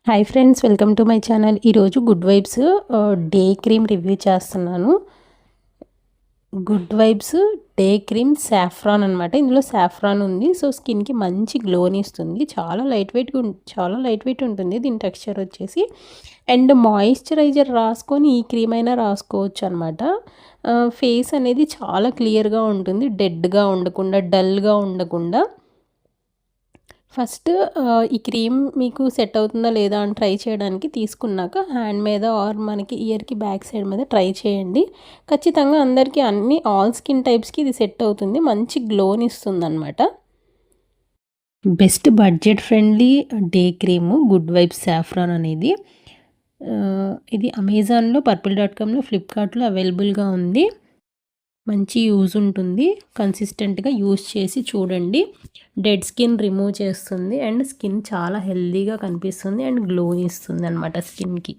Hi friends, welcome to my channel. ఈరోజు good vibes day cream review చేస్తున్నాను. Good vibes day cream saffron అనమాట. ఇందులో saffron ఉంది. So స్కిన్కి మంచి గ్లోని ఇస్తుంది. చాలా లైట్ వెయిట్ ఉంటుంది దీని టెక్స్చర్ వచ్చేసి. అండ్ మాయిశ్చరైజర్ రాసుకొని ఈ క్రీమ్ అయినా రాసుకోవచ్చు అనమాట. ఫేస్ అనేది చాలా క్లియర్గా ఉంటుంది, డెడ్గా ఉండకుండా, డల్గా ఉండకుండా. ఫస్ట్ ఈ క్రీమ్ మీకు సెట్ అవుతుందా లేదా అని ట్రై చేయడానికి తీసుకున్నాక హ్యాండ్ మీద ఆర్ మనకి ఇయర్కి బ్యాక్ సైడ్ మీద ట్రై చేయండి. ఖచ్చితంగా అందరికీ ఆల్ స్కిన్ టైప్స్కి ఇది సెట్ అవుతుంది. మంచి గ్లోని ఇస్తుంది అనమాట. Best budget friendly day cream good vibes saffron అనేది. ఇది అమెజాన్లో, purple.comలో, ఫ్లిప్కార్ట్లో అవైలబుల్గా ఉంది. మంచి యూజ్ ఉంటుంది. కన్సిస్టెంట్గా యూజ్ చేసి చూడండి. డెడ్ స్కిన్ రిమూవ్ చేస్తుంది అండ్ స్కిన్ చాలా హెల్దీగా కనిపిస్తుంది అండ్ గ్లో ఇస్తుంది అనమాట స్కిన్కి.